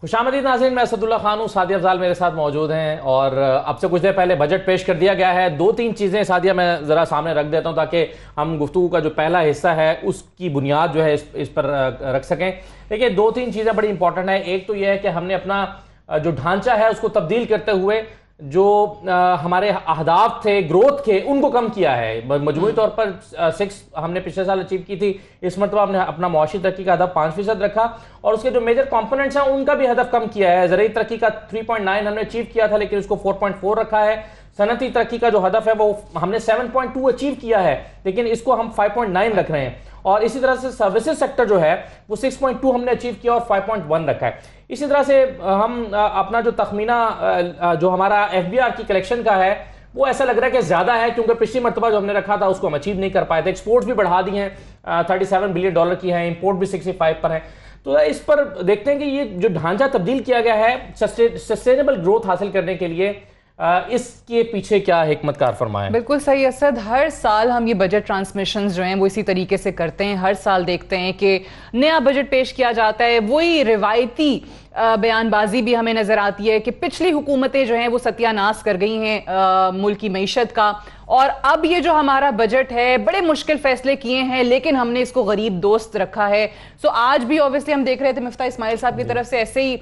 खुशामदीद नाज़रीन, मैं असदुल्ला खान हूँ। सादिया अफजाल मेरे साथ मौजूद हैं और अब से कुछ देर पहले बजट पेश कर दिया गया है। दो तीन चीज़ें सादिया मैं ज़रा सामने रख देता हूँ ताकि हम गुफ्तगू का जो पहला हिस्सा है उसकी बुनियाद जो है इस पर रख सकें। देखिए, दो तीन चीज़ें बड़ी इंपॉर्टेंट है। एक तो यह है कि हमने अपना जो ढांचा है उसको तब्दील करते हुए जो हमारे अहदाफ थे ग्रोथ के उनको कम किया है। मजमूई तौर पर 6 हमने पिछले साल अचीव की थी, इस मरतबा हमने अपना मुआशी तरक्की का हदफ 5% रखा और उसके जो मेजर कंपोनेंट्स हैं उनका भी हदफ कम किया है। ज़रूरी तरक्की का 3.9 हमने अचीव किया था लेकिन उसको 4.4 रखा है। सनती तरक्की का जो हदफ है वो हमने 7.2 अचीव किया है लेकिन इसको हम 5.9 रख रहे हैं। और इसी तरह से सर्विसेज सेक्टर जो है वो 6.2 हमने अचीव किया और 5.1 रखा है। इसी तरह से हम अपना जो तखमीना जो हमारा FBR की कलेक्शन का है वो ऐसा लग रहा है कि ज्यादा है क्योंकि पिछली मरतबा जो हमने रखा था उसको हम अचीव नहीं कर पाए थे। एक्सपोर्ट्स भी बढ़ा दी हैं, $37 बिलियन की है, इंपोर्ट भी 65 पर है। तो इस पर देखते हैं कि ये जो ढांचा तब्दील किया गया है सस्टेनेबल ग्रोथ हासिल करने के लिए, इसके पीछे क्या हिकमत कार फरमाएं। बिल्कुल सही असद, हर साल हम ये बजट ट्रांसमिशंस जो हैं वो इसी तरीके से करते हैं। हर साल देखते हैं कि नया बजट पेश किया जाता है, वही रिवायती बयानबाजी भी हमें नजर आती है कि पिछली हुकूमतें जो हैं वो सत्यानाश कर गई हैं मुल्क की मईशत का। और अब ये जो हमारा बजट है बड़े मुश्किल फैसले किए हैं लेकिन हमने इसको गरीब दोस्त रखा है। सो आज भी ऑब्वियसली हम देख रहे थे मिफ्ता इस्माइल साहब की तरफ से ऐसे ही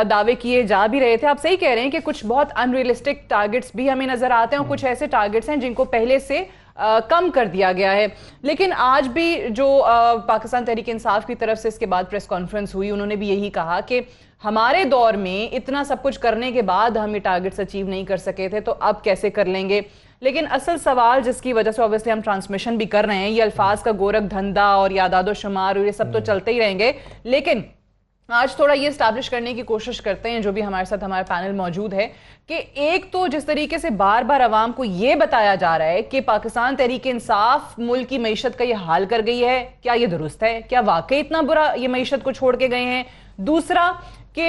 दावे किए जा भी रहे थे। आप सही कह रहे हैं कि कुछ बहुत अनरियलिस्टिक टारगेट्स भी हमें नजर आते हैं और कुछ ऐसे टारगेट्स हैं जिनको पहले से कम कर दिया गया है। लेकिन आज भी जो पाकिस्तान तहरीक इंसाफ की तरफ से इसके बाद प्रेस कॉन्फ्रेंस हुई, उन्होंने भी यही कहा कि हमारे दौर में इतना सब कुछ करने के बाद हम ये टारगेट्स अचीव नहीं कर सके थे तो अब कैसे कर लेंगे। लेकिन असल सवाल जिसकी वजह से ऑब्वियसली हम ट्रांसमिशन भी कर रहे हैं, ये अल्फाज का गोरख धंधा और यादादो शुमार और ये सब तो चलते ही रहेंगे। लेकिन आज थोड़ा ये स्टैब्लिश करने की कोशिश करते हैं, जो भी हमारे साथ हमारा पैनल मौजूद है, कि एक तो जिस तरीके से बार बार अवाम को ये बताया जा रहा है कि पाकिस्तान तहरीक इंसाफ मुल्क की मईशत का ये हाल कर गई है, क्या ये दुरुस्त है? क्या वाकई इतना बुरा ये मईशत को छोड़ के गए हैं? दूसरा कि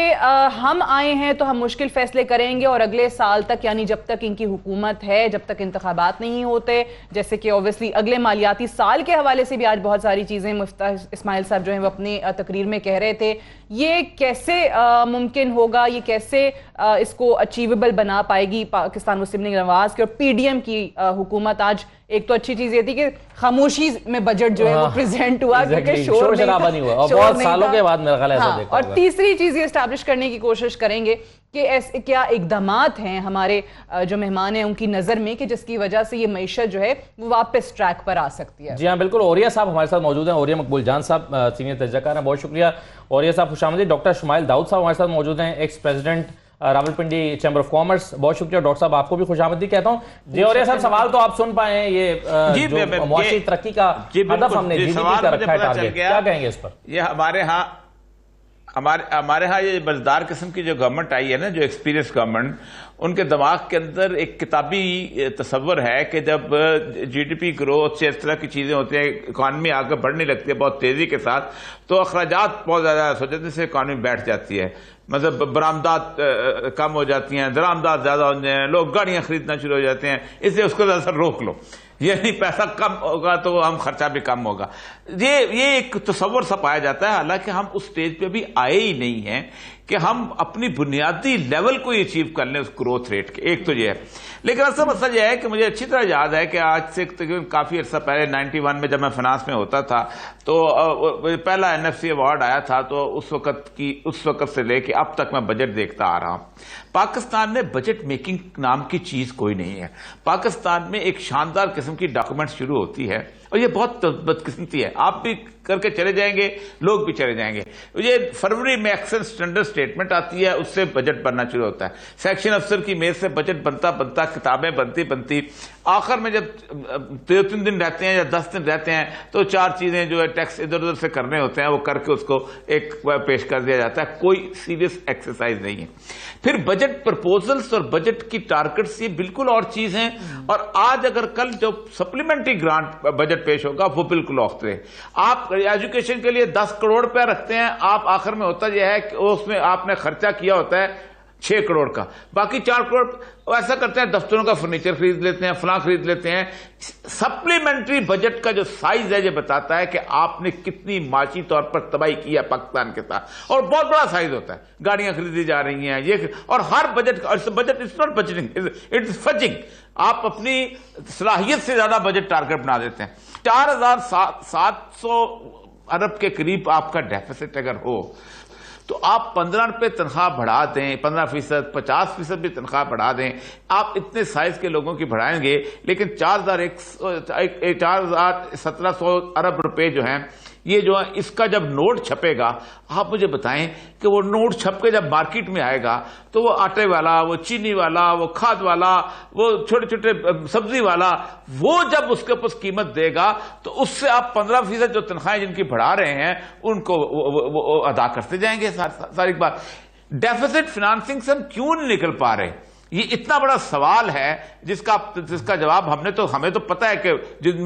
हम आए हैं तो हम मुश्किल फैसले करेंगे और अगले साल तक, यानी जब तक इनकी हुकूमत है, जब तक इंतखाबात नहीं होते, जैसे कि ऑब्वियसली अगले मालियाती साल के हवाले से भी आज बहुत सारी चीज़ें मुफ्ता इस्माइल साहब जो हैं वो अपनी तकरीर में कह रहे थे, ये कैसे मुमकिन होगा, ये कैसे इसको अचीवेबल बना पाएगी पाकिस्तान मुस्लिम लीग नवाज की और PDM की हुकूमत। आज एक तो अच्छी चीज ये थी कि खामोशी में बजट जो है वो प्रेजेंट हुआ क्योंकि शोर शराबा नहीं हुआ और बहुत सालों के बाद मेरा ख्याल है ऐसा देखा। और तीसरी चीज ये स्टैब्लिश करने की कोशिश करेंगे कि ऐसे क्या इकदामात हैं हमारे जो मेहमान हैं उनकी नजर में कि जिसकी वजह से ये मईशत जो है वो वापस ट्रैक पर आ सकती है। जी हाँ, बिल्कुल। औरिया साहब हमारे साथ मौजूद हैं, औरिया मकबूल जान साहब सीनियर तजज़ियाकार हैं, बहुत शुक्रिया औरिया साहब, खुशामदीद। डॉक्टर शुमाइल दाऊद साहब हमारे साथ मौजूद हैं, ex president Rawalpindi chamber of commerce, बहुत शुक्रिया डॉक्टर साहब, आपको भी खुशामदीद कहता हूँ। जी औरिया साहब, सवाल तो आप सुन पाए हैं, ये जो मुआशी तरक्की का हदफ हमने GDP का रखा है टारगेट, क्या कहेंगे इस पर? ये हमारे यहाँ ये मजेदार किस्म की जो गवर्नमेंट आई है ना, जो एक्सपीरियंस गवर्नमेंट, उनके दिमाग के अंदर एक किताबी तस्वर है कि जब GDP ग्रोथ से इस तरह की चीजें होती हैं, इकॉनमी आगे बढ़ने लगती है बहुत तेजी के साथ, तो अखराजात बहुत ज्यादा हो जाते हैं, इससे इकॉनमी बैठ जाती है। मतलब बरामदात कम हो जाती हैं, दरामदात ज्यादा हो जाते हैं, लोग गाड़ियां खरीदना शुरू हो जाते हैं, इसलिए उसको असर रोक लो, यानी पैसा कम होगा तो हम खर्चा भी कम होगा। ये एक तस्वर सा पाया जाता है, हालांकि हम उस स्टेज पे भी आए ही नहीं हैं कि हम अपनी बुनियादी लेवल को अचीव कर लें उस ग्रोथ रेट के। एक तो ये है, लेकिन असल मसला यह है कि मुझे अच्छी तरह याद है कि आज से तकरीबन काफी अर्सा पहले 91 में जब मैं फाइनेंस में होता था तो पहला NFC अवार्ड आया था, तो उस वक्त से लेके अब तक मैं बजट देखता आ रहा हूं। पाकिस्तान में बजट मेकिंग नाम की चीज कोई नहीं है। पाकिस्तान में एक शानदार किस्म की डॉक्यूमेंट शुरू होती है और ये बहुत बदकिस्मती है, आप भी करके चले जाएंगे, लोग भी चले जाएंगे। ये फरवरी में एक्शन स्टैंडर्ड स्टेटमेंट आती है, उससे बजट बनना शुरू होता है। सेक्शन अफसर की मेज से बजट बनता किताबें बनती आखिर में जब 2-3 दिन रहते हैं या 10 दिन रहते हैं तो 4 चीजें जो है टैक्स इधर उधर से करने होते हैं, वो करके उसको एक पेश कर दिया जाता है। कोई सीरियस एक्सरसाइज नहीं है। फिर बजट प्रपोजल्स और बजट की टारगेट्स ये बिल्कुल और चीज हैं। और आज अगर कल जो सप्लीमेंट्री ग्रांट बजट पेश होगा वो बिल्कुल औखते है। आप एजुकेशन के लिए 10 करोड़ रुपया रखते हैं, आप आखिर में होता यह है कि उसमें आपने खर्चा किया होता है 6 करोड़ का, बाकी 4 करोड़ ऐसा करते हैं दफ्तरों का फर्नीचर खरीद लेते हैं, फलां खरीद लेते हैं। सप्लीमेंट्री बजट का जो साइज है ये बताता है कि आपने कितनी माशी तौर पर तबाही की है पाकिस्तान के साथ, और बहुत बड़ा साइज होता है। गाड़ियां खरीदी जा रही हैं ये, और हर budget it's not budgeting, it's fudging. आप अपनी सलाहियत से ज्यादा बजट टारगेट बना देते हैं। 4,700 अरब के करीब आपका डेफिसिट अगर हो तो आप 15 रुपए तनख्वाह बढ़ा दें, 15%, 50% भी तनख्वाह बढ़ा दें, आप इतने साइज के लोगों की बढ़ाएंगे, लेकिन 4,1700 अरब रुपए जो हैं, ये जो है इसका जब नोट छपेगा, आप मुझे बताएं कि वो नोट छप के जब मार्केट में आएगा तो वो आटे वाला, वो चीनी वाला, वो खाद वाला, वो छोटे छोटे सब्जी वाला, वो जब उसके ऊपर कीमत देगा तो उससे आप 15% जो तनख्वाहें जिनकी बढ़ा रहे हैं उनको वो अदा करते जाएंगे। सारी बात डेफिसिट फाइनेंसिंग से हम क्यों नहीं निकल पा रहे, ये इतना बड़ा सवाल है जिसका जवाब हमें तो पता है कि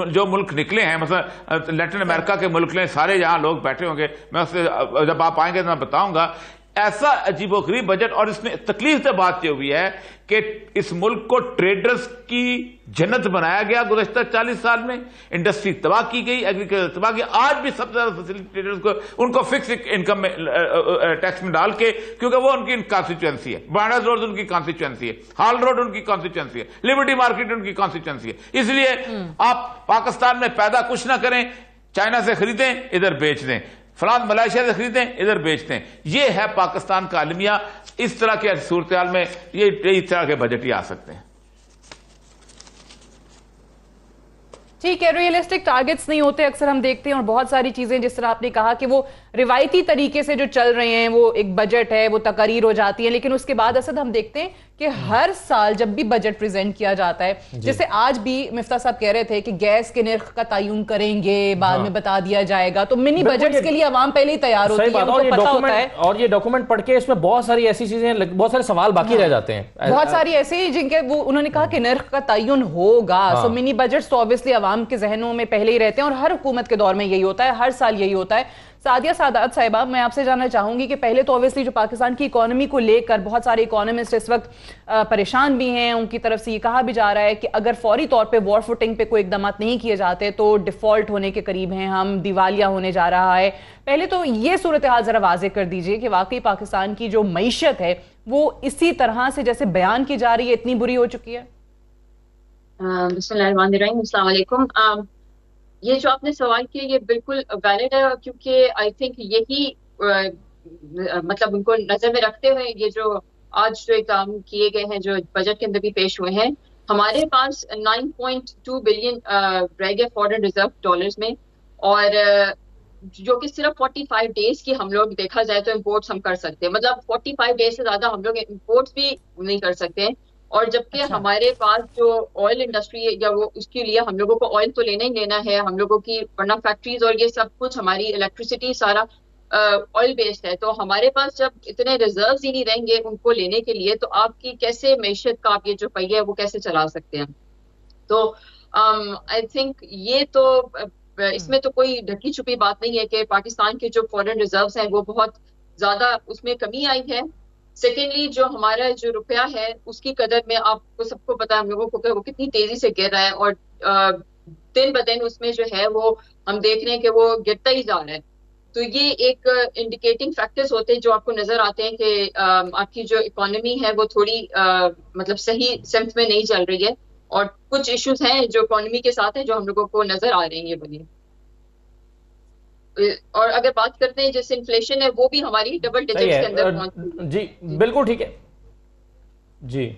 जो मुल्क निकले हैं, मतलब लैटिन अमेरिका के मुल्क में सारे यहां लोग बैठे होंगे, मैं उससे जब आप आएंगे तो मैं बताऊंगा। ऐसा अजीबोगरीब बजट, और इसमें तकलीफ से बात यह हुई है कि इस मुल्क को ट्रेडर्स की जन्नत बनाया गया गुज़श्ता 40 साल में, इंडस्ट्री तबाह की गई, एग्रीकल्चर तबाह की। आज भी सबसे ज्यादा फैसिलिटी ट्रेडर्स को उनको फिक्स इनकम में टैक्स में डाल के, क्योंकि वो उनकी कॉन्स्टिट्यूएंसी है, बांडास रोड उनकी कॉन्स्टिट्यूएंसी है, हाल रोड उनकी कॉन्स्टिट्यूएंसी है, लिबर्टी मार्केट उनकी कॉन्स्टिट्यूएंसी है। इसलिए आप पाकिस्तान में पैदा कुछ ना करें, चाइना से खरीदें इधर बेच दें, फलान मलेशिया से खरीदें इधर बेचते हैं। ये है पाकिस्तान का अलमिया। इस तरह की सूरत हाल में ये इस तरह के बजट ही आ सकते हैं। ठीक है, रियलिस्टिक टारगेट्स नहीं होते अक्सर हम देखते हैं, और बहुत सारी चीजें जिस तरह आपने कहा कि वो रिवायती तरीके से जो चल रहे हैं, वो एक बजट है, वो तकरीर हो जाती है, लेकिन उसके बाद असद हम देखते हैं कि हर साल जब भी बजट प्रेजेंट किया जाता है, जैसे आज भी मिफ्ता साहब कह रहे थे कि गैस के निर्ख का तयन करेंगे, बाद में बता दिया जाएगा, तो मिनी बजट के लिए आवाम पहले ही तैयार होती है, उनको पता होता है। और ये डॉक्यूमेंट पढ़ के इसमें बहुत सारी ऐसी चीजें, बहुत सारे सवाल बाकी रह जाते हैं, बहुत सारी ऐसे ही जिनके वो उन्होंने कहा कि निर्ख का तयन होगा। सो मिनी बजट तो ऑब्वियसली आवाम के जहनों में पहले ही रहते हैं, और हर हुकूमत के दौर में यही होता है, हर साल यही होता है। सादिया सादात साहिबा, मैं आपसे जानना चाहूंगी कि पहले तो ऑब्वियसली जो पाकिस्तान की इकोनॉमी को लेकर बहुत सारे इकोनॉमिस्ट इस वक्त परेशान भी हैं, उनकी तरफ से ये कहा भी जा रहा है कि अगर फौरी तौर पे वॉर फुटिंग पे कोई इकदाम नहीं किए जाते तो डिफॉल्ट होने के करीब हैं हम, दिवालिया होने जा रहा है। पहले तो ये सूरत हाल जरा वाजे कर दीजिए कि वाकई पाकिस्तान की जो मईशत है वो इसी तरह से जैसे बयान की जा रही है इतनी बुरी हो चुकी है। बिस्मिल्लाहिर्रहमानिर्रहीम, अस्सलाम वालेकुम। ये जो आपने सवाल किया ये बिल्कुल वैलिड है, क्योंकि आई थिंक यही मतलब उनको नजर में रखते हुए ये जो आज जो इक़दाम किए गए हैं, जो बजट के अंदर भी पेश हुए हैं, हमारे पास 9.2 बिलियन रह गए फॉरेन रिजर्व डॉलर्स में, और जो कि सिर्फ 45 डेज की हम लोग देखा जाए तो इम्पोर्ट्स हम कर सकते हैं, मतलब 45 डेज से ज्यादा हम लोग इम्पोर्ट्स भी नहीं कर सकते हैं। और जबकि हमारे पास जो ऑयल इंडस्ट्री है, या वो उसके लिए हम लोगों को ऑयल तो लेना ही लेना है हम लोगों की, वरना फैक्ट्रीज और ये सब कुछ, हमारी इलेक्ट्रिसिटी सारा ऑयल बेस्ड है। तो हमारे पास जब इतने रिजर्व्स ही नहीं रहेंगे उनको लेने के लिए, तो आपकी कैसे मैशत का आप ये जो पहिया है वो कैसे चला सकते हैं। तो आई थिंक ये तो इसमें तो कोई ढकी छुपी बात नहीं है कि पाकिस्तान के जो फॉरेन रिजर्व्स हैं वो बहुत ज्यादा उसमें कमी आई है। सेकेंडली जो हमारा जो रुपया है उसकी कदर में आपको सबको पता है हम लोगों को कि वो कितनी तेजी से गिर रहा है, और दिन ब दिन उसमें जो है वो हम देख रहे हैं कि वो गिरता ही जा रहा है। तो ये एक इंडिकेटिंग फैक्टर्स होते हैं जो आपको नजर आते हैं कि आपकी जो इकोनॉमी है वो थोड़ी मतलब सही सिम्त में नहीं चल रही है, और कुछ इश्यूज हैं जो इकोनॉमी के साथ हैं जो हम लोगों को नजर आ रहे हैं ये बने। और अगर बात करते हैं जैसे इन्फ्लेशन है वो भी हमारी डबल डिजिट्स के अंदर पहुंच। जी बिल्कुल ठीक है जी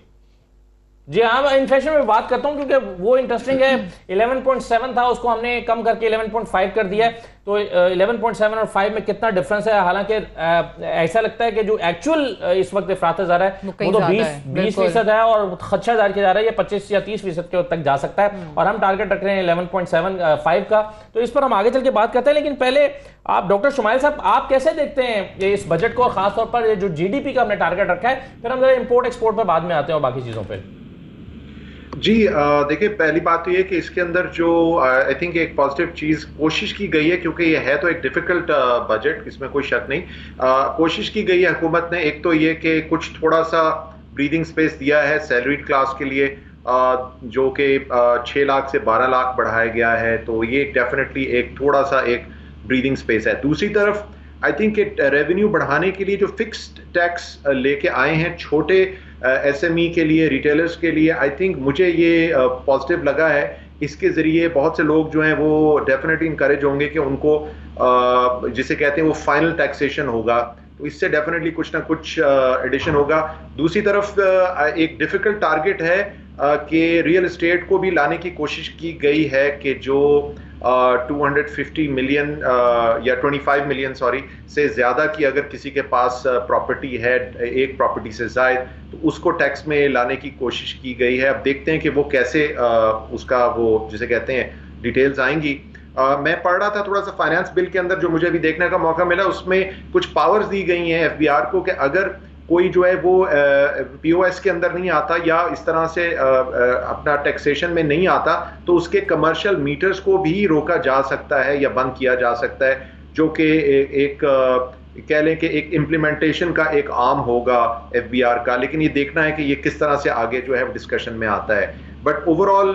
हाँ, इन्फ्लेशन में बात करता हूं क्योंकि वो इंटरेस्टिंग है। 11.7 था, उसको हमने कम करके 11.5 कर दिया है, तो 11.7 और 5 में कितना डिफरेंस है। हालांकि ऐसा लगता है कि जो एक्चुअल इस वक्त इफरात ज़ारा है वो तो 20% है, और खदशा जाहिर किया जा रहा है ये 25 या 30% के तक जा सकता है, और हम टारगेट रख रहे हैं 11.75 का। तो इस पर हम आगे चल के बात करते हैं, लेकिन पहले आप डॉक्टर शुमाइल साहब, आप कैसे देखते हैं इस बजट को, खासतौर पर जो GDP का हमने टारगेट रखा है, फिर हम जरा इंपोर्ट एक्सपोर्ट पर बाद में आते हैं और बाकी चीजों पर। जी देखिए, पहली बात तो ये कि इसके अंदर जो आई थिंक एक पॉजिटिव चीज कोशिश की गई है, क्योंकि ये है तो एक डिफिकल्ट बजट, इसमें कोई शक नहीं। कोशिश की गई है हुकूमत ने, एक तो ये कि कुछ थोड़ा सा ब्रीदिंग स्पेस दिया है सैलरीड क्लास के लिए, जो कि 6 लाख से 12 लाख बढ़ाया गया है, तो ये डेफिनेटली एक थोड़ा सा एक ब्रीदिंग स्पेस है। दूसरी तरफ आई थिंक रेवेन्यू बढ़ाने के लिए जो फिक्स्ड टैक्स लेके आए हैं छोटे एसएमई के लिए, रिटेलर्स के लिए, आई थिंक मुझे ये पॉजिटिव लगा है। इसके ज़रिए बहुत से लोग जो हैं वो डेफिनेटली इंकरेज होंगे कि उनको जिसे कहते हैं वो फाइनल टैक्सेशन होगा, तो इससे डेफिनेटली कुछ ना कुछ एडिशन होगा। दूसरी तरफ एक डिफ़िकल्ट टारगेट है कि रियल एस्टेट को भी लाने की कोशिश की गई है कि जो 250 मिलियन या 25 मिलियन से ज़्यादा की अगर किसी के पास प्रॉपर्टी है, एक प्रॉपर्टी से ज़ायद, तो उसको टैक्स में लाने की कोशिश की गई है। अब देखते हैं कि वो कैसे उसका वो जिसे कहते हैं डिटेल्स आएंगी। मैं पढ़ रहा था थोड़ा सा फाइनेंस बिल के अंदर, जो मुझे अभी देखने का मौका मिला, उसमें कुछ पावर्स दी गई हैं एफबीआर को कि अगर कोई जो है वो पीओएस के अंदर नहीं आता या इस तरह से अपना टैक्सेशन में नहीं आता, तो उसके कमर्शियल मीटर्स को भी रोका जा सकता है या बंद किया जा सकता है, जो कि एक कह लें कि एक इम्प्लीमेंटेशन का एक आर्म होगा एफबीआर का। लेकिन ये देखना है कि ये किस तरह से आगे जो है डिस्कशन में आता है। But overall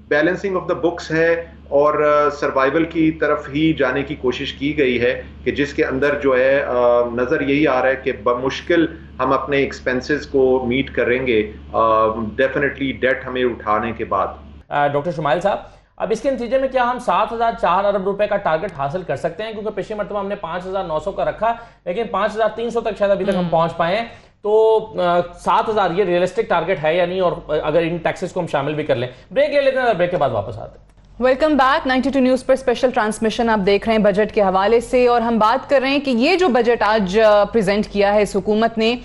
balancing of the books है और सर्वाइवल की तरफ ही जाने की कोशिश की गई है, कि जिसके अंदर जो है नज़र यही आ रहा है कि बमुश्किल हम अपने एक्सपेंसेस को मीट करेंगे डेफिनेटली डेट हमें उठाने के बाद। डॉक्टर शुमाइल साहब, अब इसके नतीजे में क्या हम 7,004 अरब रुपए का टारगेट हासिल कर सकते हैं? क्योंकि पिछली मरतबा हमने 5,900 का रखा, लेकिन 5,300 तक शायद अभी तक हम पहुंच पाए हैं। तो 7,000 ये रियलिस्टिक टारगेट है या नहीं? और अगर इन टैक्सेस को हम शामिल भी कर लें। ब्रेक ले लेते हैं, ब्रेक के बाद वापस आते हैं। Welcome back. 92 न्यूज़ पर स्पेशल ट्रांसमिशन आप देख रहे हैं बजट के हवाले से, और हम बात कर रहे हैं कि ये जो बजट आज प्रेजेंट किया है इस हुकूमत ने,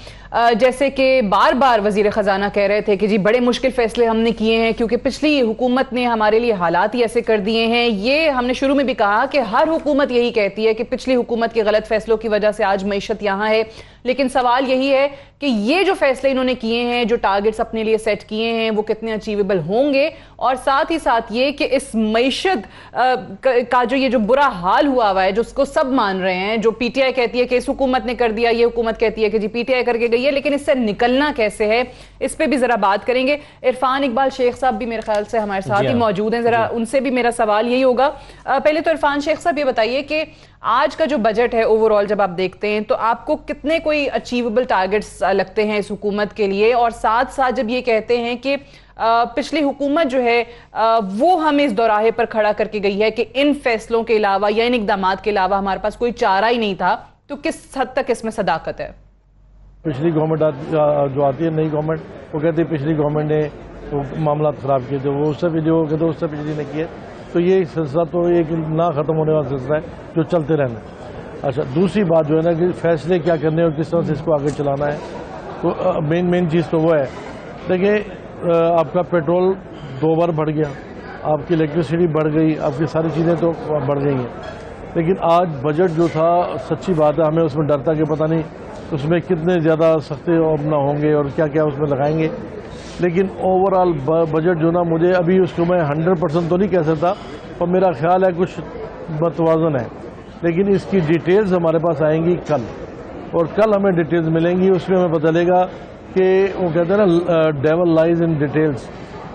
जैसे कि बार बार वजीर ख़जाना कह रहे थे कि जी बड़े मुश्किल फैसले हमने किए हैं क्योंकि पिछली हुकूमत ने हमारे लिए हालात ही ऐसे कर दिए हैं। ये हमने शुरू में भी कहा कि हर हुकूमत यही कहती है कि पिछली हुकूमत के गलत फैसलों की वजह से आज मईशत यहाँ है, लेकिन सवाल यही है कि ये जो फैसले इन्होंने किए हैं, जो टारगेट्स अपने लिए सेट किए हैं, वो कितने अचीवेबल होंगे, और साथ ही साथ ये कि इस मईशत का जो ये जो बुरा हाल हुआ हुआ है, जो उसको सब मान रहे हैं, जो पीटीआई कहती है कि इस हुकूमत ने कर दिया, ये हुकूमत कहती है कि जी पीटीआई करके गई है, लेकिन इससे निकलना कैसे है, इस पे भी जरा बात करेंगे। इरफान इकबाल शेख साहब भी मेरे ख्याल से हमारे साथ ही मौजूद हैं, जरा उनसे भी मेरा सवाल यही होगा। पहले तो इरफान शेख साहब ये बताइए कि आज का जो बजट है ओवरऑल जब आप देखते हैं तो आपको कितने कोई अचीवेबल टारगेट्स लगते हैं इस हुकूमत के लिए, और साथ साथ जब ये कहते हैं कि पिछली हुकूमत जो है वो हमें इस दौराहे पर खड़ा करके गई है कि इन फैसलों के अलावा या इन इकदामात के अलावा हमारे पास कोई चारा ही नहीं था, तो किस हद तक इसमें सदाकत है? पिछली गवर्नमेंट जो आती है, नई गवर्नमेंट, वो कहती है पिछली गवर्नमेंट ने वो मामला खराब किए थे, वो उससे भी जो कहते उससे पिछली ने किए, तो ये सिलसिला तो एक ना ख़त्म होने वाला सिलसिला है जो चलते रहना। अच्छा, दूसरी बात जो है ना कि फैसले क्या करने और किस तरह से इसको आगे चलाना है, तो मेन चीज़ तो वो है। देखिए, आपका पेट्रोल 2 बार बढ़ गया, आपकी इलेक्ट्रिसिटी बढ़ गई, आपकी सारी चीज़ें तो बढ़ गई हैं, लेकिन आज बजट जो था, सच्ची बात है, हमें उसमें डर था कि पता नहीं उसमें कितने ज़्यादा सख्ते अपना होंगे और क्या क्या उसमें लगाएंगे, लेकिन ओवरऑल बजट जो ना, मुझे अभी उसको मैं 100% तो नहीं कह सकता, पर मेरा ख्याल है कुछ मतवाजन है। लेकिन इसकी डिटेल्स हमारे पास आएंगी कल, और कल हमें डिटेल्स मिलेंगी, उसमें हमें पता चलेगा कि वो कहते हैं ना डेवल लाइज इन डिटेल्स,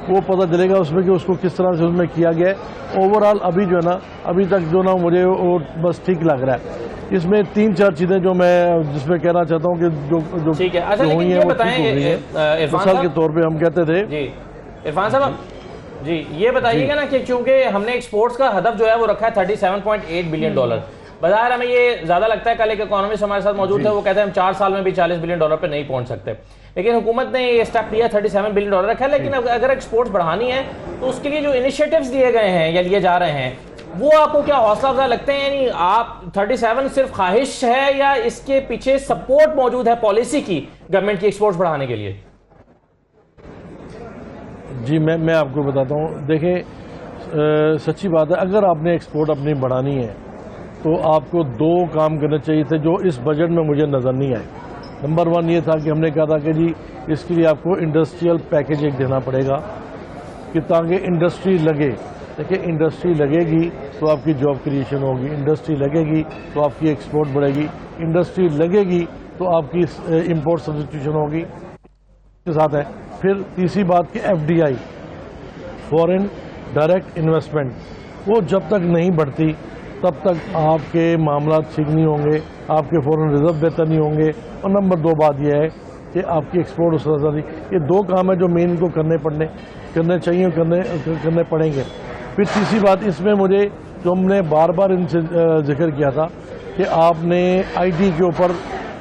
वो पता चलेगा उसमें कि उसको किस तरह से उसमें किया गया है। ओवरऑल अभी जो है ना, अभी तक जो ना मुझे वो बस ठीक लग रहा है। इसमें 3-4 चीजें जो मैं जिसमें कहना चाहता हूँ कि जो ठीक है। अच्छा, हुई हैं वो ठीक हो गई है। मिसाल के तौर पे हम कहते थे जी इरफान साहब जी, ये बताइएगा ना कि चूंकि हमने एक्सपोर्ट्स का हदफ जो है वो रखा है $37.8 बिलियन, बाजार हमें ये ज्यादा लगता है, कल एक इकोनॉमिस्ट हमारे साथ मौजूद थे, वो कहते हैं हम 4 साल में भी $40 बिलियन पे नहीं पहुंच सकते, लेकिन हुकूमत ने ये स्टेप लिया, $37 बिलियन रखा है। लेकिन अगर एक्सपोर्ट्स बढ़ानी है तो उसके लिए जो इनिशिएटिव्स दिए गए हैं या लिए जा रहे हैं, वो आपको क्या हौसला अफजा लगते हैं? यानी आप 37 सिर्फ ख्वाहिश है या इसके पीछे सपोर्ट मौजूद है पॉलिसी की गवर्नमेंट की एक्सपोर्ट्स बढ़ाने के लिए? जी मैं आपको बताता हूँ, देखें सच्ची बात है, अगर आपने एक्सपोर्ट अपनी बढ़ानी है तो आपको 2 काम करने चाहिए थे जो इस बजट में मुझे नज़र नहीं आए। नंबर 1 ये था कि हमने कहा था कि जी इसके लिए आपको इंडस्ट्रियल पैकेज एक देना पड़ेगा कि ताकि इंडस्ट्री लगे। देखिए इंडस्ट्री लगेगी तो आपकी जॉब क्रिएशन होगी, इंडस्ट्री लगेगी तो आपकी एक्सपोर्ट बढ़ेगी, इंडस्ट्री लगेगी तो आपकी इंपोर्ट सब्स्टिट्यूशन होगी के साथ है। फिर तीसरी बात कि FDI फॉरेन डायरेक्ट इन्वेस्टमेंट, वो जब तक नहीं बढ़ती तब तक आपके मामला ठीक नहीं होंगे, आपके फॉरेन रिजर्व बेहतर नहीं होंगे। और नंबर 2 बात यह है कि आपकी एक्सपोर्ट उस तरह से, ये 2 काम है जो मेन इनको करने चाहिए, करने पड़ेंगे। फिर तीसरी बात इसमें मुझे जो हमने बार बार इनसे जिक्र किया था कि आपने IT के ऊपर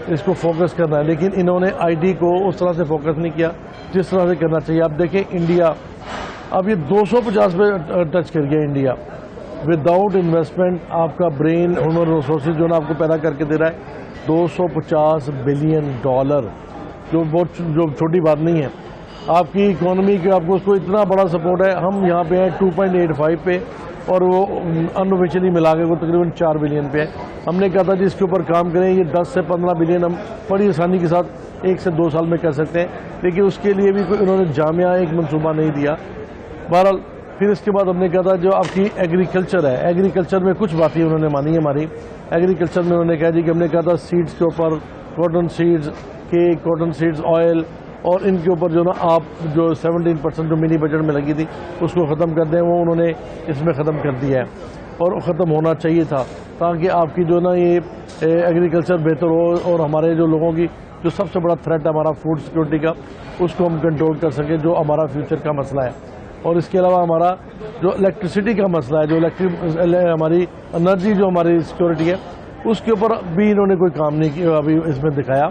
इसको फोकस करना है, लेकिन इन्होंने IT को उस तरह से फोकस नहीं किया जिस तरह से करना चाहिए। आप देखें इंडिया अब ये 250 पे टच कर गया इंडिया। विदाउट इन्वेस्टमेंट आपका ब्रेन ह्यूमन रिसोर्सेज जो ना आपको पैदा करके दे रहा है $250 बिलियन, जो छोटी बात नहीं है। आपकी इकोनॉमी के आपको उसको इतना बड़ा सपोर्ट है। हम यहाँ पे हैं 2.85 पे और वो अनऑफिशियली मिला के वो तकरीबन 4 बिलियन पे है। हमने कहा था जी इसके ऊपर काम करें, ये 10 से 15 बिलियन हम बड़ी आसानी के साथ 1 से 2 साल में कर सकते हैं, लेकिन उसके लिए भी उन्होंने जामिया एक मंसूबा नहीं दिया। बहरहाल फिर इसके बाद हमने कहा था जो आपकी एग्रीकल्चर है, एग्रीकल्चर में कुछ बातें उन्होंने मानी है हमारी। एग्रीकल्चर में उन्होंने कहा जी कि हमने कहा था सीड्स के ऊपर, cotton seeds cake, cotton seeds oil, और इनके ऊपर जो ना आप जो 17% जो मिनी बजट में लगी थी उसको ख़त्म कर दें, वो उन्होंने इसमें ख़त्म कर दिया है और ख़त्म होना चाहिए था, ताकि आपकी जो ना ये एग्रीकल्चर बेहतर हो और हमारे जो लोगों की जो सबसे बड़ा थ्रेट है हमारा फूड सिक्योरिटी का, उसको हम कंट्रोल कर सकें, जो हमारा फ्यूचर का मसला है। और इसके अलावा हमारा जो इलेक्ट्रिसिटी का मसला है, जो हमारी एनर्जी जो हमारी सिक्योरिटी है, उसके ऊपर भी इन्होंने कोई काम नहीं किया अभी इसमें दिखाया।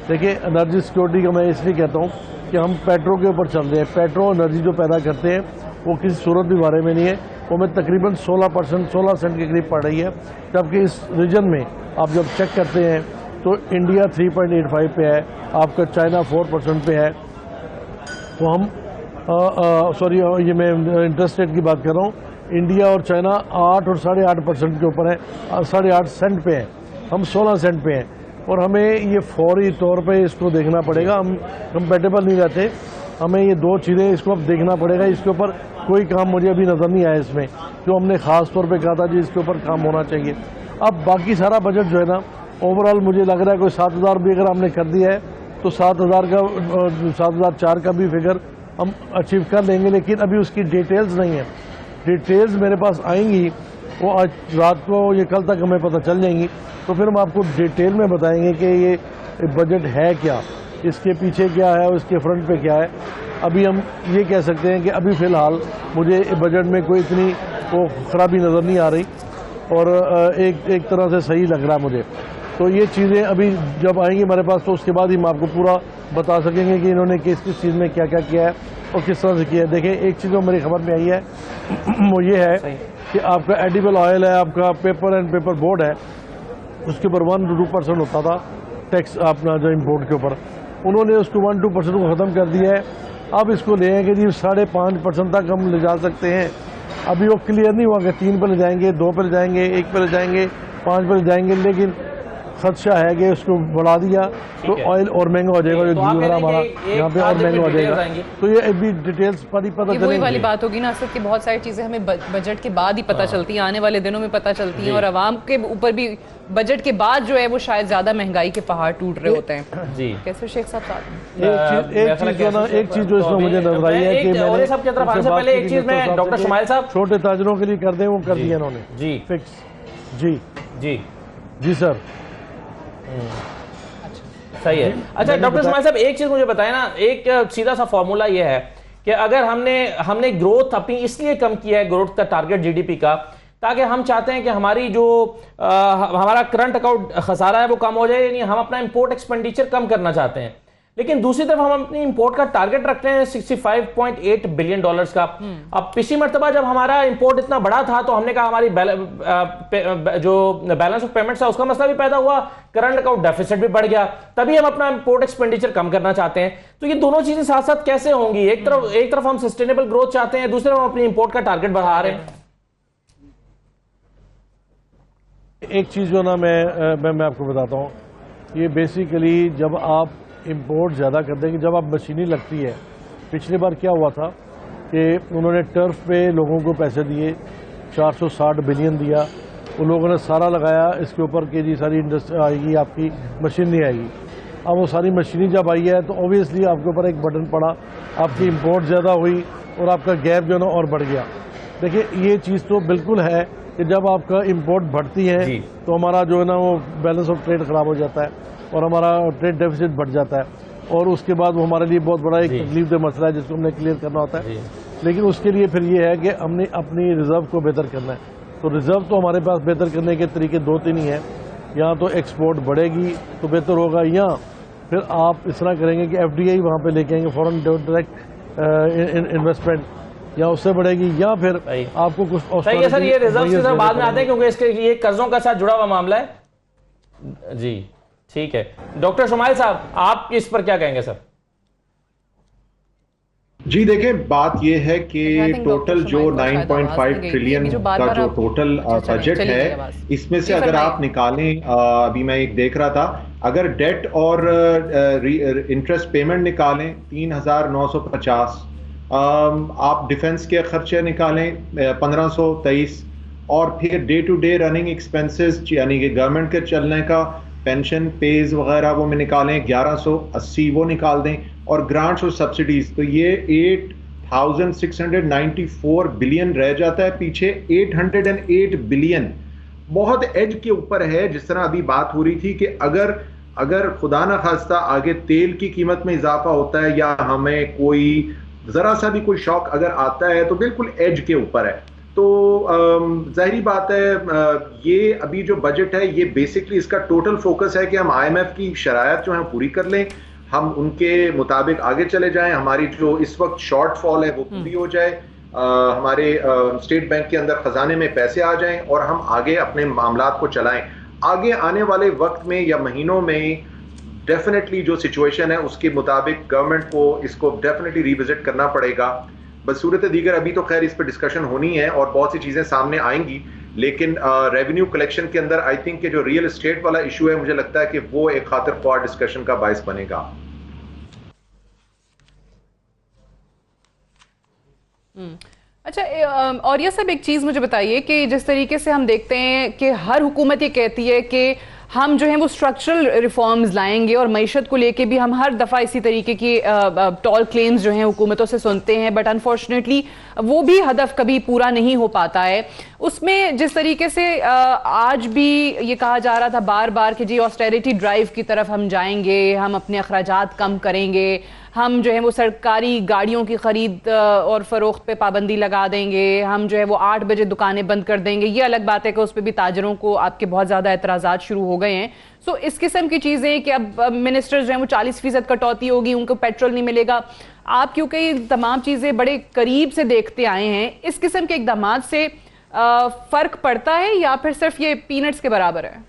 देखिए एनर्जी सिक्योरिटी का मैं इसलिए कहता हूँ कि हम पेट्रोल के ऊपर चल रहे हैं। पेट्रोल एनर्जी जो पैदा करते हैं वो किसी सूरत भी बारे में नहीं है, वो में तकरीबन 16 सेंट के करीब पड़ रही है, जबकि इस रीजन में आप जब चेक करते हैं तो इंडिया 3.85 पे है, आपका चाइना 4% पे है। तो हम सॉरी ये मैं इंटरेस्ट रेट की बात कर रहा हूँ, इंडिया और चाइना 8 और 8.5% के ऊपर है, 8.5 सेंट पे है, हम 16 सेंट पे हैं। और हमें ये फौरी तौर पे इसको देखना पड़ेगा, हम कंपेटेबल नहीं रहते, हमें ये 2 चीज़ें इसको अब देखना पड़ेगा। इसके ऊपर कोई काम मुझे अभी नज़र नहीं आया इसमें, जो हमने ख़ास तौर पे कहा था जी इसके ऊपर काम होना चाहिए। अब बाकी सारा बजट जो है ना ओवरऑल मुझे लग रहा है कोई 7,000 भी अगर हमने कर दिया है तो 7,004 का भी फिगर हम अचीव कर लेंगे, लेकिन अभी उसकी डिटेल्स नहीं है। डिटेल्स मेरे पास आएंगी, वो आज रात को ये कल तक हमें पता चल जाएंगी, तो फिर हम आपको डिटेल में बताएंगे कि ये बजट है क्या, इसके पीछे क्या है और इसके फ्रंट पे क्या है। अभी हम ये कह सकते हैं कि अभी फ़िलहाल मुझे बजट में कोई इतनी वो खराबी नज़र नहीं आ रही और एक तरह से सही लग रहा है मुझे। तो ये चीज़ें अभी जब आएंगी हमारे पास तो उसके बाद ही हम आपको पूरा बता सकेंगे कि इन्होंने किस किस चीज़ में क्या क्या किया है और किस तरह से किया है। देखिए एक चीज़ जो मेरी खबर में आई है वो ये है कि आपका एडिबल ऑयल है, आपका पेपर एंड पेपर बोर्ड है, उसके ऊपर 1-2% होता था टैक्स अपना जो इम्पोर्ट के ऊपर, उन्होंने उसको 1-2% को ख़त्म कर दिया है। अब इसको ले आएंगे जी 5.5% तक हम ले जा सकते हैं। अभी वो क्लियर नहीं हुआ कि 3 पे ले जाएंगे, 2 पे ले जाएंगे, 1 पे ले जाएंगे, 5 पे ले जाएंगे, लेकिन खदशा है कि उसको बढ़ा दिया तो ऑयल और महंगा हो जाएगा, जो घी वगैरह हमारा यहाँ पे और महंगा हो जाएगा। तो ये अभी डिटेल्स पर ही पता चलेगी। वही वाली बात होगी ना असद की, बहुत सारी चीजें हमें बजट के बाद ही पता चलती हैं, आने वाले दिनों में पता चलती हैं, और आवाम के ऊपर भी बजट के बाद जो है वो शायद ज्यादा महंगाई के पहाड़ टूट रहे होते हैं। जी कैसे शेख साहब एक चीज जो इसमें मुझे नजर आई है कि एक चीज में डॉक्टर शुमाइल साहब छोटे ताजरों के लिए कर दें, वो कर दिया इन्होंने जी फिक्स। जी जी जी सर सही है। अच्छा डॉक्टर शुमाइल साहब एक चीज मुझे बताएं ना, एक सीधा सा फॉर्मूला ये है कि अगर हमने ग्रोथ अपनी इसलिए कम किया है, ग्रोथ का टारगेट जीडीपी का, ताकि हम चाहते हैं कि हमारी जो हमारा करंट अकाउंट खसारा है वो कम हो जाए, यानी हम अपना इंपोर्ट एक्सपेंडिचर कम करना चाहते हैं। लेकिन दूसरी तरफ हम अपनी इंपोर्ट का टारगेट रखते हैं $65.8 बिलियन का। अब पिछली मर्तबा जब हमारा इंपोर्ट इतना बड़ा था तो हमने कहा हमारी जो बैलेंस ऑफ पेमेंट्स है उसका मसला भी पैदा हुआ, करंट अकाउंट डेफिसिट भी बढ़ गया, तभी हम अपना इंपोर्ट एक्सपेंडिचर कम करना चाहते हैं। तो ये दोनों चीजें साथ साथ कैसे होंगी? एक तरफ हम सस्टेनेबल ग्रोथ चाहते हैं, दूसरी तरफ हम अपनी इंपोर्ट का टारगेट बढ़ा रहे हैं। एक चीज जो ना मैं आपको बताता हूँ ये बेसिकली जब आप इंपोर्ट ज़्यादा करते हैं कि जब आप मशीनी लगती है। पिछली बार क्या हुआ था कि उन्होंने टर्फ पे लोगों को पैसे दिए, 460 बिलियन दिया, उन लोगों ने सारा लगाया इसके ऊपर कि जी सारी इंडस्ट्री आएगी, आपकी मशीनरी आएगी। अब वो सारी मशीनरी जब आई है तो ऑब्वियसली आपके ऊपर एक बटन पड़ा, आपकी इंपोर्ट ज़्यादा हुई और आपका गैप जो है ना और बढ़ गया। देखिए ये चीज़ तो बिल्कुल है कि जब आपका इंपोर्ट बढ़ती है तो हमारा जो है ना वो बैलेंस ऑफ ट्रेड खराब हो जाता है और हमारा ट्रेड डेफिसिट बढ़ जाता है और उसके बाद वो हमारे लिए बहुत बड़ा एक तकलीफ दह मसला है जिसको हमने क्लियर करना होता है। लेकिन उसके लिए फिर ये है कि हमने अपनी रिजर्व को बेहतर करना है। तो रिजर्व तो हमारे पास बेहतर करने के तरीके 2-3 ही हैं। या तो एक्सपोर्ट बढ़ेगी तो बेहतर होगा, या फिर आप इस तरह करेंगे कि FDI वहाँ पे लेके आएंगे, फॉरेन डायरेक्ट इन्वेस्टमेंट, या उससे बढ़ेगी, या फिर आपको कुछ सही है सर। ये रिजर्व से बाद में आते हैं क्योंकि इसके ये कर्जों का साथ जुड़ा हुआ मामला है जी। ठीक है डॉक्टर शुमाइल साहब, आप इस पर क्या कहेंगे सर? जी देखें, बात यह है कि टोटल जो 9.5 ट्रिलियन का जो टोटल बजट है, इसमें से अगर आप निकालें, अभी मैं एक देख रहा था, अगर डेट और इंटरेस्ट पेमेंट निकालें 3,950, आप डिफेंस के खर्चे निकालें 1,523, और फिर day to day running expenses यानी कि गवर्नमेंट के चलने का पेंशन पेज वगैरह वो में निकालें 1180, वो निकाल दें, और ग्रांट्स और सब्सिडीज, तो ये 8,694 बिलियन रह जाता है पीछे। 808 बिलियन बहुत एज के ऊपर है। जिस तरह अभी बात हो रही थी कि अगर खुदा ना खास्ता आगे तेल की कीमत में इजाफा होता है या हमें कोई जरा सा भी कोई शॉक अगर आता है तो बिल्कुल एज के ऊपर है। तो जाहिर बात है, ये अभी जो बजट है ये बेसिकली इसका टोटल फोकस है कि हम IMF की शरायत जो है पूरी कर लें, हम उनके मुताबिक आगे चले जाएं, हमारी जो इस वक्त शॉर्टफॉल है वो पूरी हो जाए, हमारे स्टेट बैंक के अंदर खजाने में पैसे आ जाएं और हम आगे अपने मामलात को चलाएं। आगे आने वाले वक्त में या महीनों में डेफिनेटली जो सिचुएशन है उसके मुताबिक गवर्नमेंट को इसको डेफिनेटली रिविजिट करना पड़ेगा। बसूरत दीगर अभी तो खैर इस पर डिस्कशन होनी है और बहुत सी चीजें सामने आएंगी, लेकिन रेवेन्यू कलेक्शन के अंदर आई थिंक कि जो रियल एस्टेट वाला इशू है, मुझे लगता है कि वो एक खातिर ख्वाह डिस्कशन का बायस बनेगा। अच्छा, और ये सब एक चीज मुझे बताइए कि जिस तरीके से हम देखते हैं कि हर हुकूमत ये कहती है कि हम जो है वो स्ट्रक्चरल रिफॉर्म्स लाएंगे, और मईशत को लेके भी हम हर दफ़ा इसी तरीके की टॉल क्लेम्स जो हैं हुकूमतों से सुनते हैं, बट अनफॉर्चुनेटली वो भी हदफ कभी पूरा नहीं हो पाता है। उसमें जिस तरीके से आज भी ये कहा जा रहा था बार बार कि जी ऑस्टेरिटी ड्राइव की तरफ हम जाएंगे, हम अपने अखराजात कम करेंगे, हम जो है वो सरकारी गाड़ियों की खरीद और फरोख्त पे पाबंदी लगा देंगे, हम जो है वो 8 बजे दुकानें बंद कर देंगे। ये अलग बात है कि उस पर भी ताजरों को आपके बहुत ज़्यादा एतराज़ात शुरू हो गए हैं। सो इस किस्म की चीज़ें कि अब मिनिस्टर्स जो हैं वो 40% कटौती होगी, उनको पेट्रोल नहीं मिलेगा। आप क्योंकि ये तमाम चीज़ें बड़े करीब से देखते आए हैं, इस किस्म के इक़दामात से फ़र्क पड़ता है या फिर सिर्फ ये पीनट्स के बराबर है?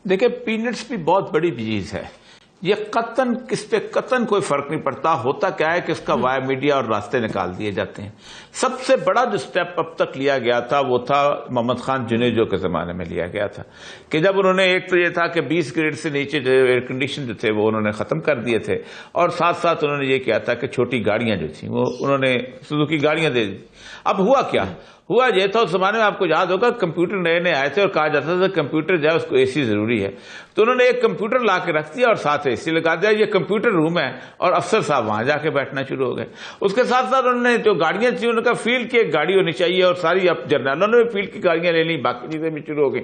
देखिए, पीनट्स भी बहुत बड़ी चीज़ है। ये कतन किस पे कतन कोई फर्क नहीं पड़ता। होता क्या है कि इसका वाया मीडिया और रास्ते निकाल दिए जाते हैं। सबसे बड़ा जो स्टेप अब तक लिया गया था वो था मोहम्मद खान जुनेजो के जमाने में लिया गया था कि जब उन्होंने, एक तो ये था कि 20 ग्रेड से नीचे जो एयर कंडीशन जो थे वो उन्होंने खत्म कर दिए थे, और साथ साथ उन्होंने ये किया था कि छोटी गाड़ियां जो थी वो उन्होंने सुजुकी गाड़ियां दे दी। अब हुआ क्या हुआ, ये था उस जमाने में, आपको याद होगा, कंप्यूटर नए नए आए थे और कहा जाता था कंप्यूटर जो है उसको एसी जरूरी है, तो उन्होंने एक कंप्यूटर ला के रख दिया और साथ एसी लगा दिया। ये कंप्यूटर रूम है और अफसर साहब वहां जाके बैठना शुरू हो गए। उसके साथ साथ उन्होंने जो गाड़ियां थी उनका फील्ड की एक गाड़ी होनी चाहिए, और सारी अब जर्नलों ने भी फील्ड की गाड़ियां ले ली, बाकी चीजें भी शुरू हो गई।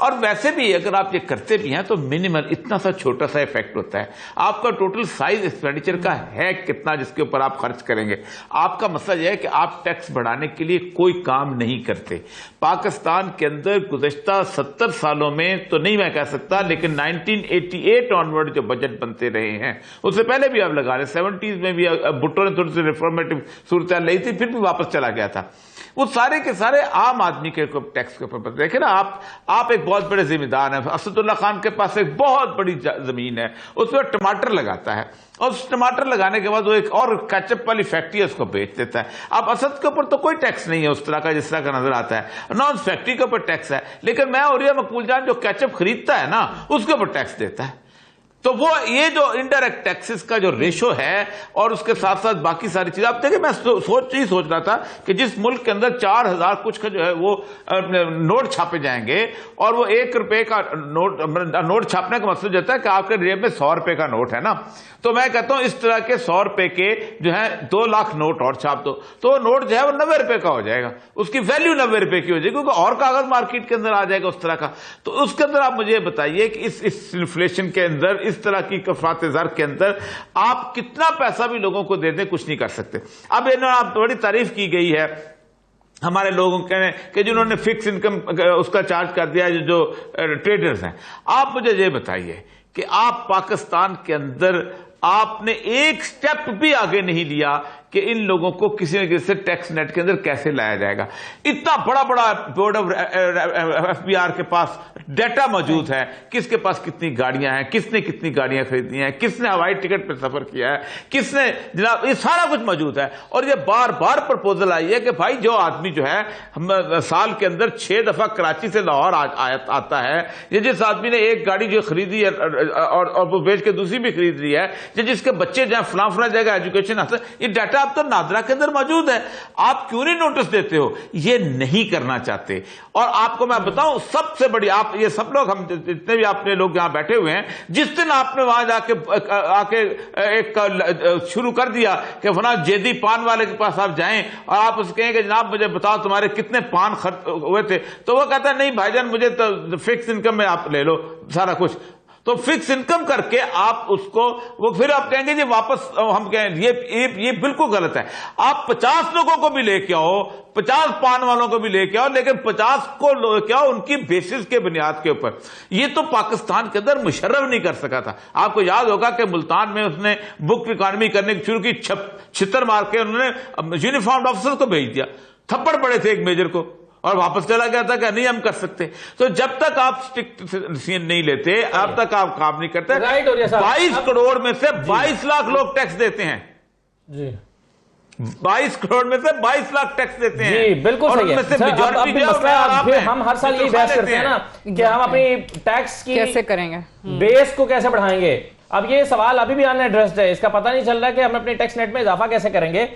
और वैसे भी अगर आप ये करते भी हैं तो मिनिमल इतना सा छोटा सा इफेक्ट होता है। आपका टोटल साइज एक्सपेंडिचर का है कितना जिसके ऊपर आप खर्च करेंगे। आपका मसला यह है कि आप टैक्स बढ़ाने के लिए कोई काम नहीं करते। पाकिस्तान के अंदर गुज़श्ता 70 सालों में तो नहीं मैं कह सकता, लेकिन 1988 ऑनवर्ड जो बजट बजट बनते रहे हैं, उससे पहले भी आप लगा रहे, 70s में भी भुट्टो ने थोड़ी सी रिफॉर्मेटिव सूरत लाई थी, फिर भी वापस चला गया था। वो सारे के सारे आम आदमी के टैक्स के ऊपर देखे ना आप एक बहुत बड़े जिम्मेदार हैं। असदुल्ला खान के पास एक बहुत बड़ी जमीन है, उसमें टमाटर लगाता है और उस टमाटर लगाने के बाद वो एक और केचप वाली फैक्ट्री है, उसको बेच देता है। अब असद के ऊपर तो कोई टैक्स नहीं है उस तरह का जिस तरह का नजर आता है, ना उस फैक्ट्री के ऊपर टैक्स है, लेकिन मैं और ये मकबूल जान जो केचप खरीदता है ना उसके ऊपर टैक्स देता है। तो वो ये जो इनडायरेक्ट टैक्सेस का जो रेशो है और उसके साथ साथ बाकी सारी चीजें, आप देखिए मैं सोच रहा था कि जिस मुल्क के अंदर 4000 कुछ का जो है वो नोट छापे जाएंगे और वो 1 रुपए का नोट छापने का मतलब होता है कि आपके जेब में 100 रुपए का नोट है ना, तो मैं कहता हूं इस तरह के 100 रुपए के जो है 2 लाख नोट और छाप दो तो वो नोट जो है वो 90 रुपए का हो जाएगा, उसकी वैल्यू 90 रुपए की हो जाएगी, क्योंकि और कागज मार्केट के अंदर आ जाएगा उस तरह का। तो उसके अंदर आप मुझे बताइए कि इस इन्फ्लेशन के अंदर, इस तरह की कफरात ज़र के अंदर आप कितना पैसा भी लोगों को दे दें कुछ नहीं कर सकते। अब इन्होंने आप बड़ी तारीफ की गई है हमारे लोगों के जिन्होंने फिक्स इनकम उसका चार्ज कर दिया, जो ट्रेडर्स हैं। आप मुझे ये बताइए कि आप पाकिस्तान के अंदर आपने एक स्टेप भी आगे नहीं लिया कि इन लोगों को किसी न किसी टैक्स नेट के अंदर कैसे लाया जाएगा। इतना बड़ा बड़ा बोर्ड ऑफ एफबीआर के पास डाटा मौजूद है, किसके पास कितनी गाड़ियां हैं, किसने कितनी गाड़ियां खरीदी हैं, किसने हवाई टिकट पर सफर किया है, किसने, जनाब ये सारा कुछ मौजूद है। और ये बार बार प्रपोजल आई है कि भाई जो आदमी जो है साल के अंदर 6 दफा कराची से लाहौर आता है, ये जिस आदमी ने एक गाड़ी जो खरीदी है और वो बेच के दूसरी भी खरीद ली है, जिसके बच्चे जो है फला जगह एजुकेशन हासिल, ये डाटा आप तो नादरा के अंदर मौजूद है, आप क्यों नहीं नोटिस देते हो? ये नहीं करना चाहते। और आपको मैं बताऊं सबसे बड़ी, आप ये सब लोग, हम जितने भी अपने लोग यहां बैठे हुए हैं, जिस दिन आपने वहां जाके आके एक शुरू कर दिया कि फला जेदी पान वाले के पास आप जाएं और आप उसके कहें कि जनाब मुझे बताओ तुम्हारे कितने पान खर्च हुए थे, तो वो कहता है नहीं भाईजान मुझे तो फिक्स इनकम में आप ले लो सारा कुछ। तो फिक्स इनकम करके आप उसको, वो फिर आप कहेंगे जी वापस, हम कहें ये बिल्कुल गलत है। आप 50 लोगों को भी लेके आओ, 50 पान वालों को भी लेके आओ, लेकिन 50 को लेके आओ उनकी बेसिस के बुनियाद के ऊपर। ये तो पाकिस्तान के अंदर मुशर्रफ नहीं कर सका था। आपको याद होगा कि मुल्तान में उसने बुक इकॉनमी करने की शुरू की, छितर मार के उन्होंने यूनिफॉर्म्ड ऑफिसर को भेज दिया, थप्पड़ पड़े थे एक मेजर को और वापस चला गया था कि नहीं हम कर सकते। तो जब तक आप स्ट्रिक्ट डिसीजन नहीं लेते, अब तक आप काम नहीं करते। 22 करोड़ में से 22 लाख लोग टैक्स देते हैं जी, 22 करोड़ में से 22 लाख टैक्स देते हैं जी, बिल्कुल सही है। हम हर साल यही बहस करते हैं ना कि हम अपनी टैक्स की कैसे करेंगे, बेस को कैसे बढ़ाएंगे। अब ये सवाल अभी भी अनएड्रेस्ड है, इसका पता नहीं चल रहा है कि हम अपने टैक्स नेट में इजाफा कैसे करेंगे।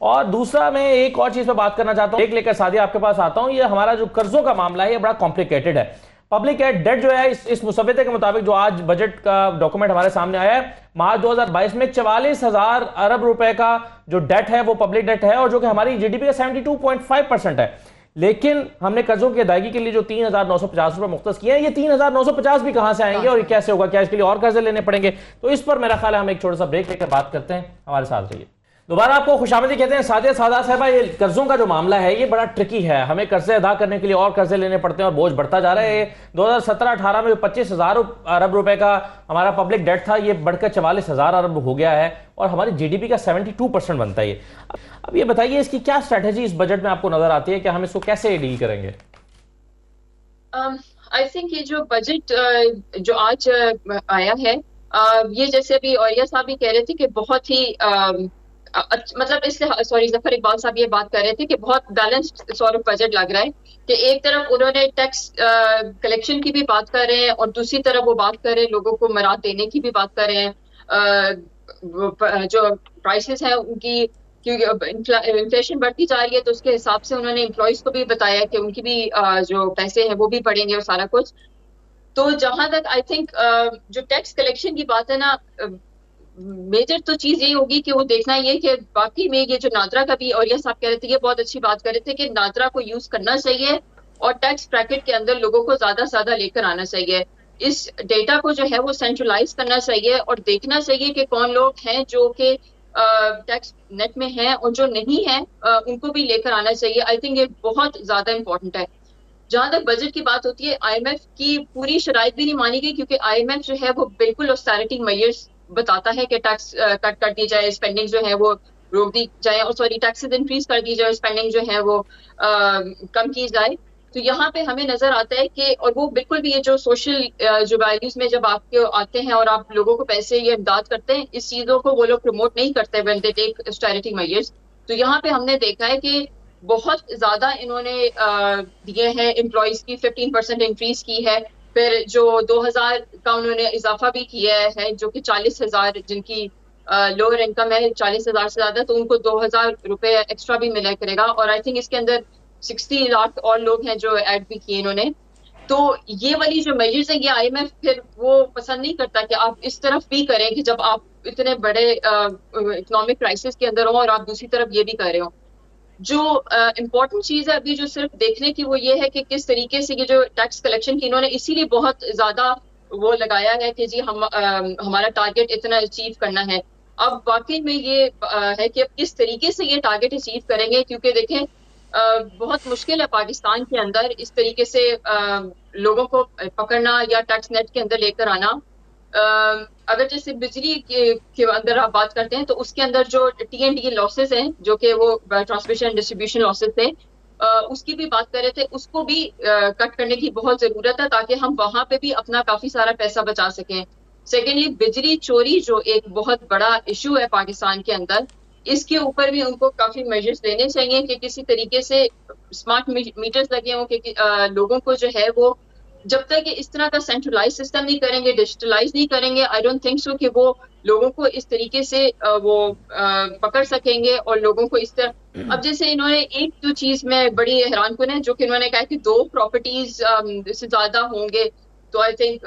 और दूसरा मैं एक और चीज पे बात करना चाहता हूं, एक लेकर सादिया आपके पास आता हूं। ये हमारा जो कर्जों का मामला है ये बड़ा कॉम्प्लिकेटेड है। पब्लिक डेट जो है इस मुसव्वदे के मुताबिक जो आज बजट का डॉक्यूमेंट हमारे सामने आया है, मार्च 2022 में 44,000 अरब रुपए का जो डेट है वो पब्लिक डेट है, और जो कि हमारी जीडीपी का 72.5% है। लेकिन हमने कर्जों की अदायगी के लिए जो 3,950 रुपए मुख्तस किए हैं, ये 3,950 भी कहां से आएंगे और कैसे होगा, क्या इसके लिए और कर्जे लेने पड़ेंगे? तो इस पर मेरा ख्याल है हम एक छोटा सा ब्रेक लेकर बात करते हैं। हमारे साथ रहिए। दोबारा आपको खुशामदी कहते हैं। सादिया सादा साहबा, ये कर्जों का जो मामला है ये बड़ा ट्रिकी है। हमें कर्जे अदा करने के लिए और कर्जे लेने पड़ते हैं और बोझ बढ़ता जा रहा है। 2017-18 में 25,000 अरब रुपए का हमारा पब्लिक डेट था, ये बढ़कर 44,000 अरब हो गया है और हमारी जीडीपी का 72% बनता है ये। अब ये बताइए इसकी क्या स्ट्रैटेजी इस बजट में आपको नजर आती है कि हम इसको कैसे डील करेंगे? आई थिंक ये जो बजट जो आज आया है, ये जैसे भी औरिया साहब भी कह रहे थे कि बहुत ही मतलब इससे, सॉरी जफर इकबाल साहब ये बात कर रहे थे कि बहुत बैलेंस्ड सॉर्ट ऑफ बजट लग रहा है कि एक तरफ उन्होंने टैक्स कलेक्शन की भी बात कर रहे हैं और दूसरी तरफ वो बात कर रहे हैं लोगों को मराहत देने की भी बात कर रहे हैं। जो प्राइसेस है उनकी, क्योंकि इन्फ्लेशन बढ़ती जा रही है तो उसके हिसाब से उन्होंने एम्प्लॉयज को भी बताया कि उनकी भी जो पैसे हैं वो भी बढ़ेंगे और सारा कुछ। तो जहां तक आई थिंक जो टैक्स कलेक्शन की बात है ना, मेजर तो चीज ये होगी कि वो देखना ये कि बाकी में ये जो नादरा का भी, और ये साहब कह रहे थे, ये बहुत अच्छी बात कर रहे थे कि नादरा को यूज करना चाहिए और टैक्स ब्रैकेट के अंदर लोगों को ज्यादा से ज्यादा लेकर आना चाहिए। इस डेटा को जो है वो सेंट्रलाइज करना चाहिए और देखना चाहिए कि कौन लोग हैं जो कि टैक्स नेट में हैं और जो नहीं है उनको भी लेकर आना चाहिए। आई थिंक ये बहुत ज्यादा इंपॉर्टेंट है। जहां तक बजट की बात होती है, IMF की पूरी शराइत भी नहीं मानी गई, क्योंकि IMF जो है वो बिल्कुल ऑस्टेरिटी मेजर्स बताता है कि टैक्स कट कर दी जाए, स्पेंडिंग जो है वो रोक दी जाए, और सॉरी टैक्सेस इंक्रीज कर दी जाए, स्पेंडिंग जो है वो कम की जाए। तो यहाँ पे हमें नजर आता है कि, और वो बिल्कुल भी ये जो सोशल जो वैल्यूज में जब आपके आते हैं और आप लोगों को पैसे या इमदाद करते हैं, इस चीजों को वो लोग प्रमोट नहीं करते when they take austerity measures. तो यहाँ पे हमने देखा है कि बहुत ज्यादा इन्होंने दिए हैं, एम्प्लॉयज की 15% इंक्रीज की है, फिर जो 2000 का उन्होंने इजाफा भी किया है, जो कि 40,000 जिनकी लोअर इनकम है 40,000 से ज्यादा, तो उनको 2,000 रुपए एक्स्ट्रा भी मिला करेगा। और आई थिंक इसके अंदर 60 लाख और लोग हैं जो ऐड भी किए इन्होंने। तो ये वाली जो मेजर्स है, ये IMF फिर वो पसंद नहीं करता कि आप इस तरफ भी करें कि जब आप इतने बड़े इकोनॉमिक क्राइसिस के अंदर हो और आप दूसरी तरफ ये भी कर रहे हो। जो इम्पोर्टेंट चीज है अभी जो सिर्फ देखने की, वो ये है कि किस तरीके से ये जो टैक्स कलेक्शन की इन्होंने इसीलिए बहुत ज्यादा वो लगाया है कि जी हम हमारा टारगेट इतना अचीव करना है। अब वाकई में ये है कि अब किस तरीके से ये टारगेट अचीव करेंगे, क्योंकि देखें बहुत मुश्किल है पाकिस्तान के अंदर इस तरीके से लोगों को पकड़ना या टैक्स नेट के अंदर लेकर आना। अगर जैसे बिजली के अंदर आप बात करते हैं, तो उसके अंदर जो T&D लॉसेस हैं, जो कि वो ट्रांसमिशन डिस्ट्रीब्यूशन लॉसेस थे, उसकी भी बात कर रहे थे, उसको भी कट करने की बहुत जरूरत है, ताकि हम वहां पे भी अपना काफी सारा पैसा बचा सकें। सेकेंडली, बिजली चोरी जो एक बहुत बड़ा इशू है पाकिस्तान के अंदर, इसके ऊपर भी उनको काफी मेजर्स लेने चाहिए कि किसी तरीके से स्मार्ट मीटर्स लगे हों कि लोगों को जो है वो, जब तक इस तरह का सेंट्रलाइज सिस्टम नहीं करेंगे, डिजिटलाइज नहीं करेंगे, आई डोंट थिंक सो कि वो लोगों को इस तरीके से वो पकड़ सकेंगे और लोगों को इस तरह। अब जैसे इन्होंने एक जो चीज में बड़ी हैरान कुन है, जो कि इन्होंने कहा कि 2 प्रॉपर्टीज से ज्यादा होंगे तो आई थिंक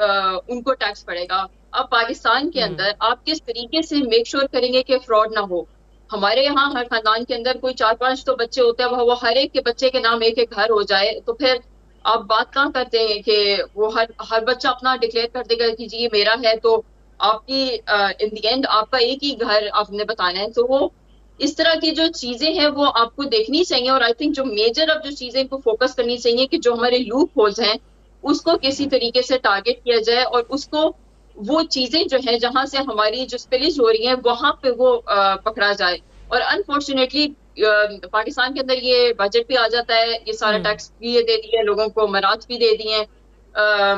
उनको टैक्स पड़ेगा। अब पाकिस्तान के अंदर आप किस तरीके से मेक श्योर करेंगे कि फ्रॉड ना हो? हमारे यहाँ हर खानदान के अंदर कोई 4-5 तो बच्चे होते हैं, वो हर एक के बच्चे के नाम एक घर हो जाए, तो फिर आप बात कहाँ करते हैं कि वो हर बच्चा अपना डिक्लेयर कर देगा कि जी ये मेरा है, तो आपकी इन द एंड आपका एक ही घर आपने बताना है। तो वो इस तरह की जो चीजें हैं वो आपको देखनी चाहिए, और आई थिंक जो मेजर अब जो चीजें को फोकस करनी चाहिए कि जो हमारे लूप होल्स हैं उसको किसी तरीके से टारगेट किया जाए, और उसको वो चीजें जो है जहां से हमारी जो स्पिलेज हो रही है वहां पे वो पकड़ा जाए। और अनफॉर्चुनेटली पाकिस्तान के अंदर ये बजट भी आ जाता है, ये सारा टैक्स भी ये दे दिए लोगों को, मराहत भी दे दिए,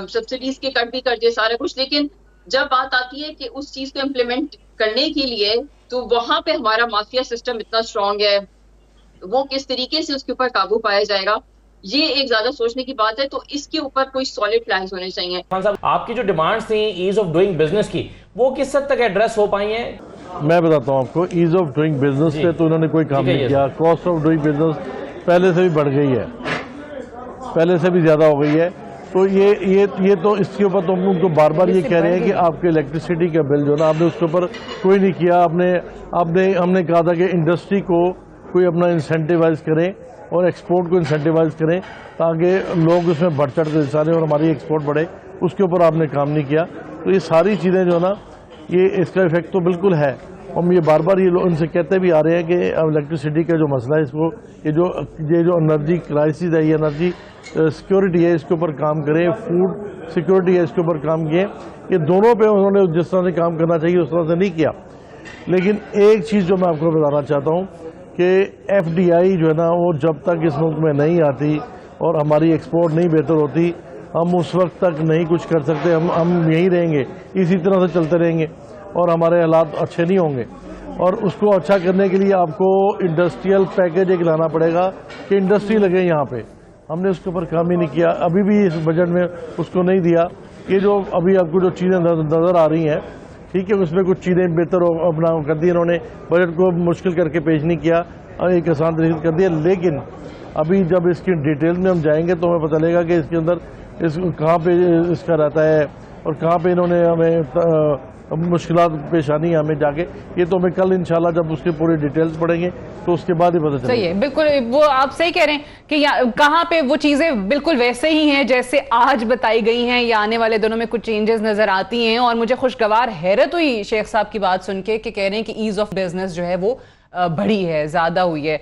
सब्सिडीज के कट भी कर दिए, सारा कुछ। लेकिन जब बात आती है कि उस चीज को इम्प्लीमेंट करने के लिए, तो वहां पे हमारा माफिया सिस्टम इतना स्ट्रांग है, वो किस तरीके से उसके ऊपर काबू पाया जाएगा, ये एक ज्यादा सोचने की बात है। तो इसके ऊपर कोई सॉलिड प्लान होने चाहिए। खान साहब, आपकी जो डिमांड्स थी ईज ऑफ डूइंग बिजनेस की, वो किस हद तक एड्रेस हो पाई हैं? मैं बताता हूँ आपको, ईज ऑफ डूइंग बिजनेस पे तो उन्होंने कोई काम नहीं किया। कॉस्ट ऑफ डूइंग बिजनेस पहले से भी बढ़ गई है, पहले से भी ज्यादा हो गई है। तो ये तो इसके ऊपर तो हम उनको बार बार ये कह रहे हैं कि आपके इलेक्ट्रिसिटी का बिल जो ना आपने उसके ऊपर कोई नहीं किया। हमने कहा था कि इंडस्ट्री को कोई अपना इंसेंटिवाइज करें और एक्सपोर्ट को इंसेंटिवाइज करें ताकि लोग उसमें बढ़ चढ़ के हिस्सा लें और हमारी एक्सपोर्ट बढ़े, उसके ऊपर आपने काम नहीं किया। तो ये सारी चीज़ें जो है ना, ये इसका इफेक्ट तो बिल्कुल है। हम ये बार बार ये लोग उनसे कहते भी आ रहे हैं कि इलेक्ट्रिसिटी का जो मसला है, इसको ये जो एनर्जी क्राइसिस है, ये एनर्जी सिक्योरिटी है, इसके ऊपर काम करें, फूड सिक्योरिटी है, इसके ऊपर काम किए। ये दोनों पे उन्होंने जिस तरह से काम करना चाहिए उस तरह से नहीं किया। लेकिन एक चीज़ जो मैं आपको बताना चाहता हूँ कि FDI जो है ना, वो जब तक इस मुल्क में नहीं आती और हमारी एक्सपोर्ट नहीं बेहतर होती, हम उस वक्त तक नहीं कुछ कर सकते। हम यहीं रहेंगे, इसी तरह से चलते रहेंगे और हमारे हालात अच्छे नहीं होंगे। और उसको अच्छा करने के लिए आपको इंडस्ट्रियल पैकेज एक लाना पड़ेगा कि इंडस्ट्री लगे यहाँ पे। हमने उसके ऊपर काम ही नहीं किया, अभी भी इस बजट में उसको नहीं दिया। ये जो अभी आपको जो चीज़ें नज़र आ रही हैं, ठीक है, उसमें कुछ चीज़ें बेहतर अपना कर दी इन्होंने, बजट को मुश्किल करके पेश नहीं किया और एक आसान तरीके से कर दिया। लेकिन अभी जब इसकी डिटेल में हम जाएंगे तो हमें पता चलेगा कि इसके अंदर कहाँ पे इसका रहता है और कहाँ पे इन्होंने हमें मुश्किलात पेश आनी है हमें जाके। ये तो हमें कल इंशाल्लाह जब उसके पूरे डिटेल्स पढ़ेंगे तो उसके बाद ही पता चलेगा। सही है, बिल्कुल वो आप सही कह रहे हैं कि कहाँ पे वो चीजें बिल्कुल वैसे ही हैं जैसे आज बताई गई हैं, या आने वाले दिनों में कुछ चेंजेस नजर आती हैं। और मुझे खुशगवार हैरत हुई शेख साहब की बात सुन के कि कह रहे हैं कि ईज ऑफ बिजनेस जो है वो बढ़ी है, ज्यादा हुई है।